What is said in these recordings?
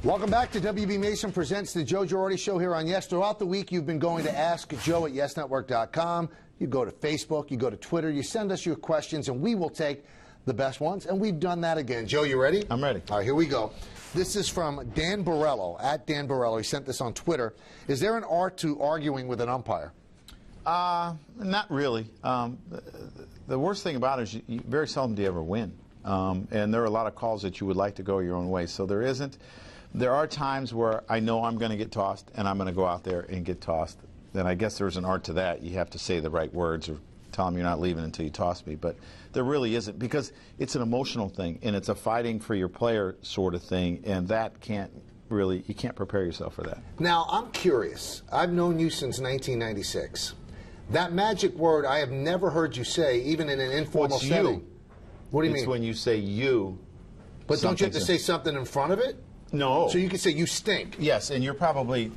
Welcome back to WB Mason Presents the Joe Girardi Show here on Yes. Throughout the week, you've been going to Ask Joe at YesNetwork.com. You go to Facebook, you go to Twitter, you send us your questions, and we will take the best ones. And we've done that again. Joe, you ready? I'm ready. All right, here we go. This is from Dan Borello, at Dan Borello. He sent this on Twitter. Is there an art to arguing with an umpire? Not really. The worst thing about it is you very seldom do you ever win. And there are a lot of calls that you would like to go your own way. So there isn't. There are times where I know I'm going to get tossed, and I'm going to go out there and get tossed. Then I guess there's an art to that. You have to say the right words or tell them you're not leaving until you toss me. But there really isn't, because it's an emotional thing, and it's a fighting for your player sort of thing, and that can't really, you can't prepare yourself for that. Now, I'm curious. I've known you since 1996. That magic word I have never heard you say, even in an informal setting. You. What do you mean? It's when you say you. But don't you have to say something in front of it? No. So you can say you stink. Yes, and you're probably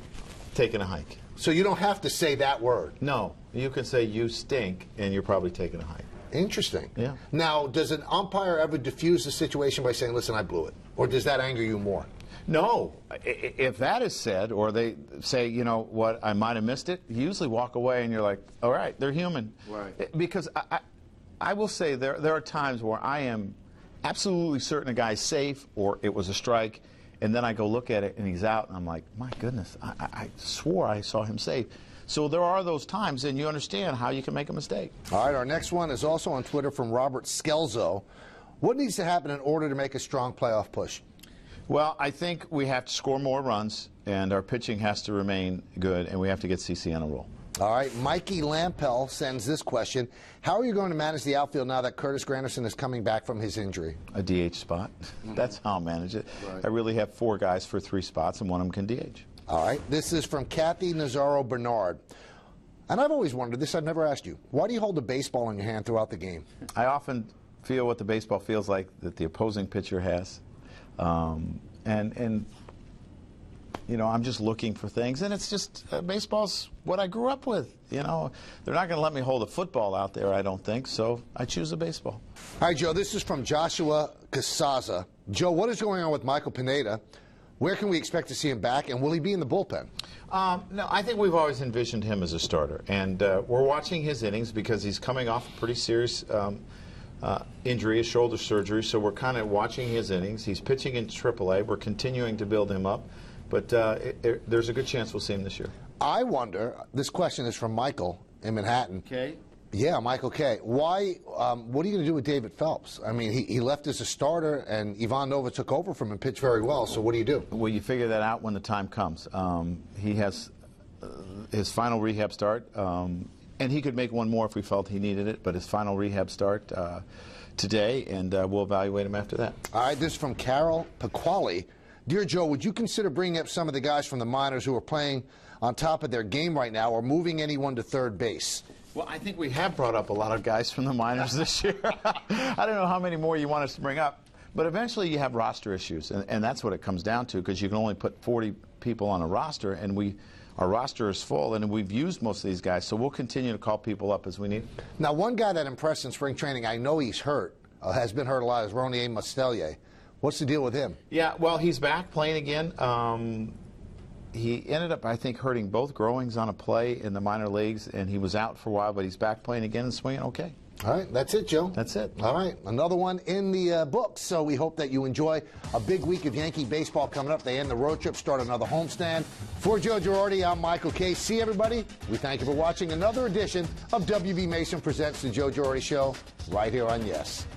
taking a hike. So you don't have to say that word. No, you can say you stink, and you're probably taking a hike. Interesting. Yeah. Now, does an umpire ever diffuse the situation by saying, listen, I blew it? Or does that anger you more? No. If that is said, or they say, you know what, I might have missed it, you usually walk away and you're like, all right, they're human. Right. Because I will say there are times where I am absolutely certain a guy's safe or it was a strike, and then I go look at it and he's out, and I'm like, my goodness, I swore I saw him safe. So there are those times, and you understand how you can make a mistake. All right, our next one is also on Twitter from Robert Skelzo. What needs to happen in order to make a strong playoff push? Well, I think we have to score more runs, and our pitching has to remain good, and we have to get CC on a roll. All right, Mikey Lampel sends this question. How are you going to manage the outfield now that Curtis Granderson is coming back from his injury? A DH spot. That's how I'll manage it. Right. I really have 4 guys for 3 spots, and one of them can DH. All right, this is from Kathy Nazaro Bernard. And I've always wondered this, I've never asked you. Why do you hold a baseball in your hand throughout the game? I often feel what the baseball feels like that the opposing pitcher has. And you know, I'm just looking for things, and it's just baseball's what I grew up with. You know, they're not going to let me hold a football out there, I don't think, so I choose a baseball. All right, Joe, this is from Joshua Casaza. Joe, what is going on with Michael Pineda? Where can we expect to see him back, and will he be in the bullpen? No, I think we've always envisioned him as a starter, and we're watching his innings because he's coming off a pretty serious injury, a shoulder surgery, so we're kind of watching his innings. He's pitching in AAA. We're continuing to build him up, but there's a good chance we'll see him this year. I wonder, this question is from Michael in Manhattan. Okay. Yeah, Michael K. Why? What are you going to do with David Phelps? I mean, he left as a starter, and Ivan Nova took over from him and pitched very well, so what do you do? Well, you figure that out when the time comes. He has his final rehab start, and he could make one more if we felt he needed it, but his final rehab start today, and we'll evaluate him after that. All right, this is from Carol Paquali. Dear Joe, would you consider bringing up some of the guys from the minors who are playing on top of their game right now, or moving anyone to third base? Well, I think we have brought up a lot of guys from the minors this year. I don't know how many more you want us to bring up, but eventually you have roster issues, and that's what it comes down to, because you can only put 40 people on a roster, and our roster is full, and we've used most of these guys, so we'll continue to call people up as we need. Now, one guy that impressed in spring training, I know he's hurt, has been hurt a lot, is Ronier Mostelier. What's the deal with him? Yeah, well, he's back playing again. He ended up, I think, hurting both growings on a play in the minor leagues, and he was out for a while, but he's back playing again and swinging okay. All right, that's it, Joe. That's it. All right, another one in the books, so we hope that you enjoy a big week of Yankee baseball coming up. They end the road trip, start another homestand. For Joe Girardi, I'm Michael K. See everybody. We thank you for watching another edition of WB Mason Presents the Joe Girardi Show right here on Yes.